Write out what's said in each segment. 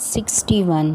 61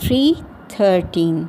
313।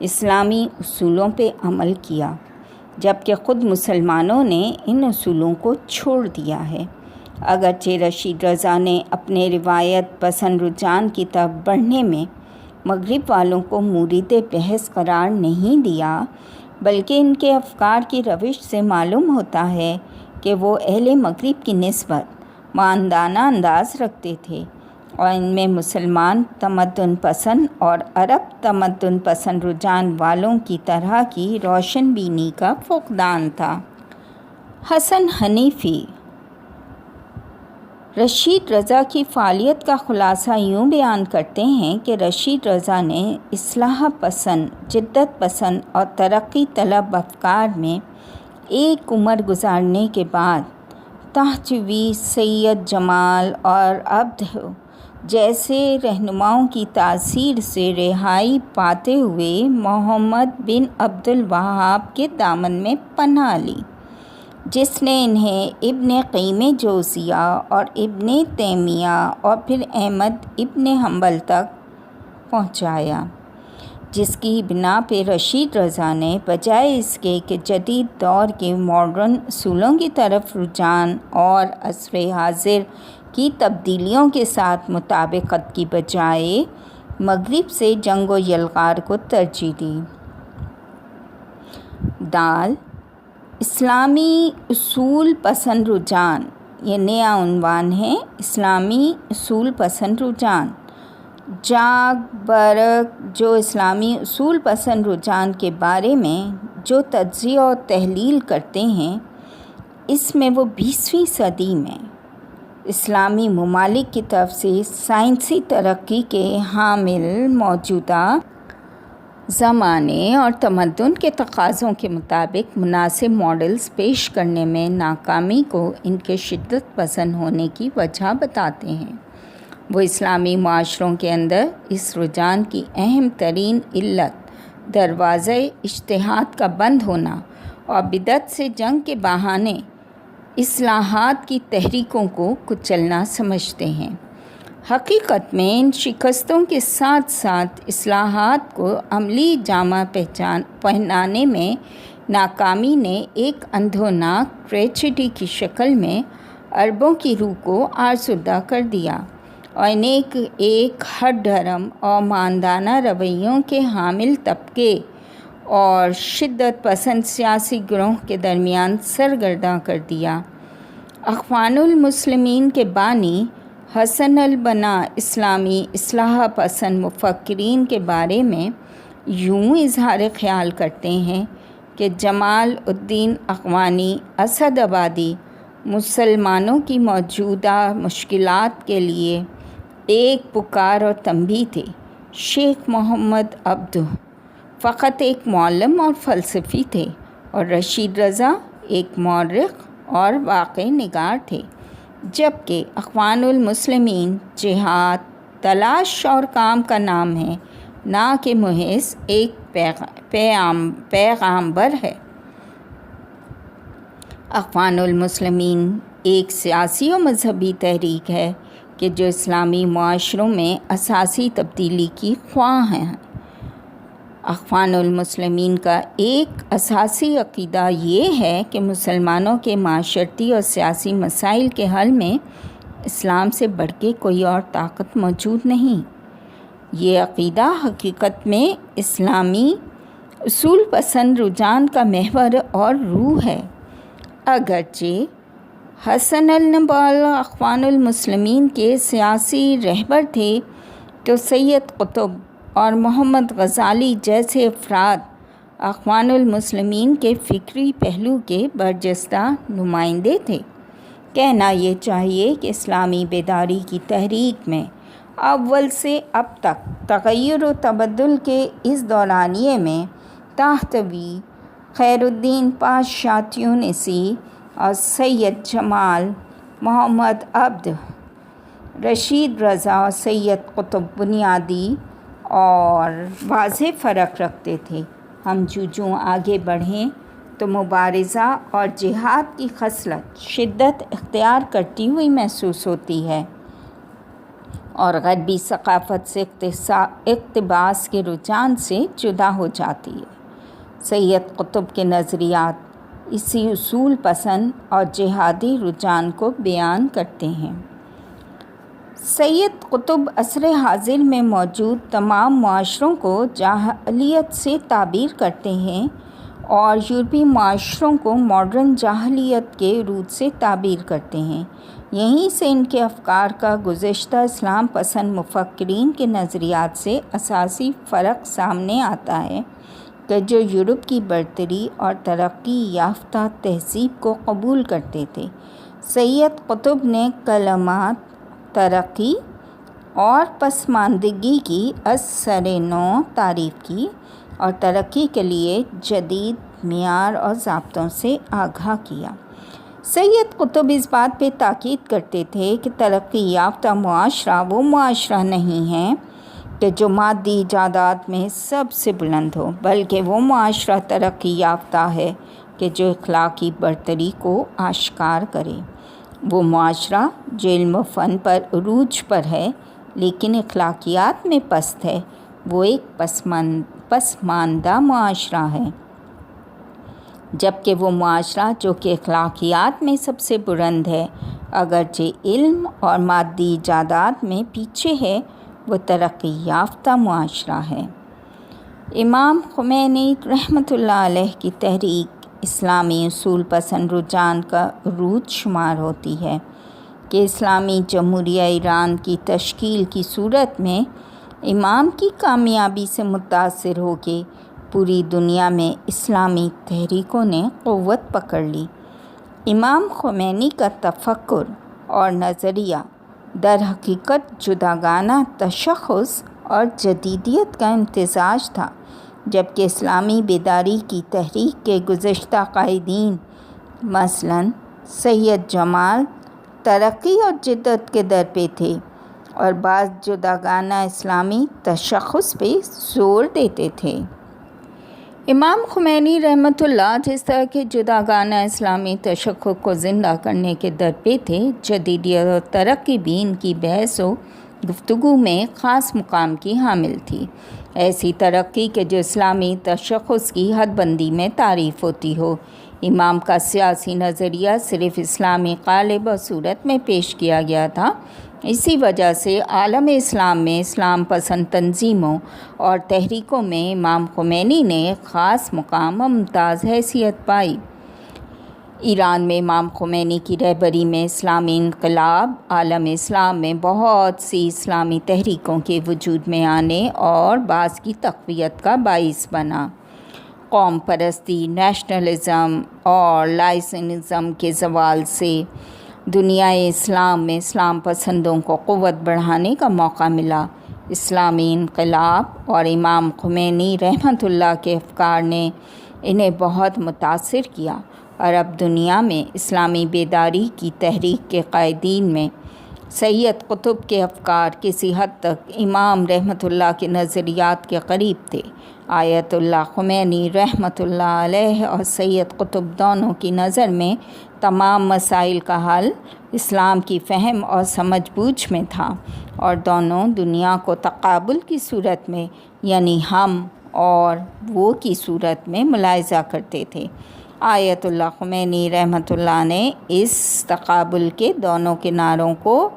اسلامی اصولوں پہ عمل کیا، جبکہ خود مسلمانوں نے ان اصولوں کو چھوڑ دیا ہے۔ اگرچہ رشید رضا نے اپنے روایت پسند رجحان کی طرف بڑھنے میں مغرب والوں کو مورد بحث قرار نہیں دیا، بلکہ ان کے افکار کی روش سے معلوم ہوتا ہے کہ وہ اہل مغرب کی نسبت ماندانہ انداز رکھتے تھے، اور ان میں مسلمان تمدن پسند اور عرب تمدن پسند رجحان والوں کی طرح کی روشن بینی کا فقدان تھا۔ حسن حنیفی رشید رضا کی فعالیت کا خلاصہ یوں بیان کرتے ہیں کہ رشید رضا نے اصلاح پسند، جدت پسند اور ترقی طلب افکار میں ایک عمر گزارنے کے بعد تحتوی سید جمال اور عبد جیسے رہنماؤں کی تاثیر سے رہائی پاتے ہوئے محمد بن عبد الوہاب کے دامن میں پناہ لی، جس نے انہیں ابن قیم جوزیہ اور ابن تیمیہ اور پھر احمد ابن حنبل تک پہنچایا، جس کی بنا پہ رشید رضا نے بجائے اس کے کہ جدید دور کے ماڈرن اصولوں کی طرف رجحان اور عصر حاضر کی تبدیلیوں کے ساتھ مطابقت کی بجائے مغرب سے جنگ و یلغار کو ترجیح دی۔ دال اسلامی اصول پسند رجحان، یہ نیا عنوان ہے۔ اسلامی اصول پسند رجحان جاگ برق جو اسلامی اصول پسند رجحان کے بارے میں جو تجزیہ و تحلیل کرتے ہیں، اس میں وہ 20ویں صدی میں اسلامی ممالک کی طرف سے سائنسی ترقی کے حامل موجودہ زمانے اور تمدن کے تقاضوں کے مطابق مناسب ماڈلز پیش کرنے میں ناکامی کو ان کے شدت پسند ہونے کی وجہ بتاتے ہیں۔ وہ اسلامی معاشروں کے اندر اس رجحان کی اہم ترین علت دروازۂ اجتہاد کا بند ہونا اور بدعت سے جنگ کے بہانے اصلاحات کی تحریکوں کو کچلنا سمجھتے ہیں۔ حقیقت میں ان شکستوں کے ساتھ ساتھ اصلاحات کو عملی جامہ پہنانے میں ناکامی نے ایک اندھوناک ٹریجڈی کی شکل میں اربوں کی روح کو آزردہ کر دیا اور انہیں ایک ہر دھرم اور ماندانہ رویوں کے حامل طبقے اور شدت پسند سیاسی گروہ کے درمیان سرگرداں کر دیا۔ اخوان المسلمین کے بانی حسن البنا اسلامی اصلاح پسند مفکرین کے بارے میں یوں اظہار خیال کرتے ہیں کہ جمال الدین اخوانی اسد آبادی مسلمانوں کی موجودہ مشکلات کے لیے ایک پکار اور تنبیہ تھے۔ شیخ محمد عبدہ فقط ایک معلم اور فلسفی تھے اور رشید رضا ایک مورخ اور واقع نگار تھے، جبکہ اخوان المسلمین جہاد، تلاش اور کام کا نام ہے، نہ کہ محض ایک پیغامبر ہے۔ اخوان المسلمین ایک سیاسی و مذہبی تحریک ہے کہ جو اسلامی معاشروں میں اساسی تبدیلی کی خواہاں ہے۔ اخوان المسلمین کا ایک اساسی عقیدہ یہ ہے کہ مسلمانوں کے معاشرتی اور سیاسی مسائل کے حل میں اسلام سے بڑھ کے کوئی اور طاقت موجود نہیں۔ یہ عقیدہ حقیقت میں اسلامی اصول پسند رجحان کا محور اور روح ہے۔ اگرچہ حسن البنا اخوان المسلمین کے سیاسی رہبر تھے تو سید قطب اور محمد غزالی جیسے افراد اخوان المسلمین کے فکری پہلو کے برجستہ نمائندے تھے۔ کہنا یہ چاہیے کہ اسلامی بیداری کی تحریک میں اول سے اب تک تغیر و تبدل کے اس دورانیے میں تحتوی خیر الدین پاشا تیونسی اور سید جمال، محمد عبدہ، رشید رضا اور سید قطب بنیادی اور واضح فرق رکھتے تھے۔ ہم جو آگے بڑھیں تو مبارزہ اور جہاد کی خصلت شدت اختیار کرتی ہوئی محسوس ہوتی ہے، اور غربی ثقافت سے اقتباس کے رجحان سے جدا ہو جاتی ہے۔ سید قطب کے نظریات اسی اصول پسند اور جہادی رجحان کو بیان کرتے ہیں۔ سید قطب عصر حاضر میں موجود تمام معاشروں کو جاہلیت سے تعبیر کرتے ہیں اور یورپی معاشروں کو ماڈرن جاہلیت کے روٹ سے تعبیر کرتے ہیں۔ یہیں سے ان کے افکار کا گزشتہ اسلام پسند مفکرین کے نظریات سے اساسی فرق سامنے آتا ہے کہ جو یورپ کی برتری اور ترقی یافتہ تہذیب کو قبول کرتے تھے، سید قطب نے کلمات ترقی اور پسماندگی کی از سر نو تعریف کی اور ترقی کے لیے جدید معیار اور ضابطوں سے آگاہ کیا۔ سید قطب اس بات پہ تاکید کرتے تھے کہ ترقی یافتہ معاشرہ وہ معاشرہ نہیں ہے کہ جو مادی ایجادات میں سب سے بلند ہو، بلکہ وہ معاشرہ ترقی یافتہ ہے کہ جو اخلاقی برتری کو آشکار کرے۔ وہ معاشرہ جو علم و فن پر عروج پر ہے لیکن اخلاقیات میں پست ہے، وہ ایک پسماندہ معاشرہ ہے، جبکہ وہ معاشرہ جو کہ اخلاقیات میں سب سے بلند ہے، اگرچہ علم اور مادی ایجادات میں پیچھے ہے، وہ ترقی یافتہ معاشرہ ہے۔ امام خمینی رحمۃ اللہ علیہ کی تحریک اسلامی اصول پسند رجحان کا عروج شمار ہوتی ہے کہ اسلامی جمہوریہ ایران کی تشکیل کی صورت میں امام کی کامیابی سے متاثر ہو کے پوری دنیا میں اسلامی تحریکوں نے قوت پکڑ لی۔ امام خمینی کا تفکر اور نظریہ در حقیقت جداگانہ تشخص اور جدیدیت کا امتزاج تھا، جبکہ اسلامی بیداری کی تحریک کے گزشتہ قائدین مثلاً سید جمال ترقی اور جدت کے در پہ تھے اور بعض جداگانہ اسلامی تشخص پہ زور دیتے تھے۔ امام خمینی رحمۃ اللہ جس طرح کے جداگانہ اسلامی تشخص کو زندہ کرنے کے در پہ تھے، جدیدیت اور ترقی بھی ان کی بحث و گفتگو میں خاص مقام کی حامل تھی۔ ایسی ترقی کہ جو اسلامی تشخص کی حد بندی میں تعریف ہوتی ہو۔ امام کا سیاسی نظریہ صرف اسلامی قالب و صورت میں پیش کیا گیا تھا، اسی وجہ سے عالم اسلام میں اسلام پسند تنظیموں اور تحریکوں میں امام خمینی نے خاص مقام و ممتاز حیثیت پائی۔ ایران میں امام خمینی کی رہبری میں اسلامی انقلاب عالم اسلام میں بہت سی اسلامی تحریکوں کے وجود میں آنے اور بعض کی تقویت کا باعث بنا۔ قوم پرستی، نیشنلزم اور لائسنزم کے زوال سے دنیا اسلام میں اسلام پسندوں کو قوت بڑھانے کا موقع ملا۔ اسلامی انقلاب اور امام خمینی رحمۃ اللہ کے افکار نے انہیں بہت متاثر کیا اور اب دنیا میں اسلامی بیداری کی تحریک کے قائدین میں سید قطب کے افکار کسی حد تک امام رحمۃ اللہ کے نظریات کے قریب تھے۔ آیت اللہ خمینی رحمۃ اللہ علیہ اور سید قطب دونوں کی نظر میں تمام مسائل کا حل اسلام کی فہم اور سمجھ بوجھ میں تھا، اور دونوں دنیا کو تقابل کی صورت میں یعنی ہم اور وہ کی صورت میں ملاحظہ کرتے تھے۔ آیت اللہ خمینی رحمۃ اللہ نے اس تقابل کے دونوں کناروں کو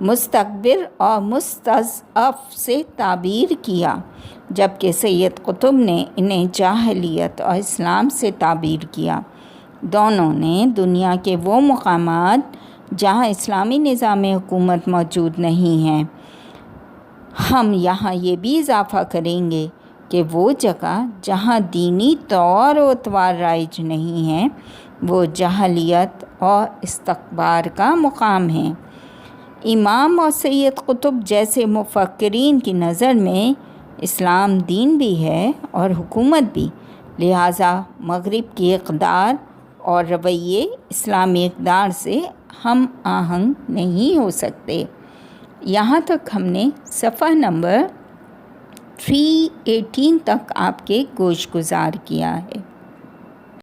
مستکبر اور مستضعف سے تعبیر کیا، جبکہ سید قطب نے انہیں جاہلیت اور اسلام سے تعبیر کیا۔ دونوں نے دنیا کے وہ مقامات جہاں اسلامی نظام حکومت موجود نہیں ہیں، ہم یہاں یہ بھی اضافہ کریں گے کہ وہ جگہ جہاں دینی طور و اعتبار رائج نہیں ہیں، وہ جاہلیت اور استکبار کا مقام ہے۔ امام اور سید قطب جیسے مفکرین کی نظر میں اسلام دین بھی ہے اور حکومت بھی، لہٰذا مغرب کی اقدار اور رویے اسلامی اقدار سے ہم آہنگ نہیں ہو سکتے۔ یہاں تک ہم نے صفحہ نمبر 318 تک آپ کے گوش گزار کیا ہے۔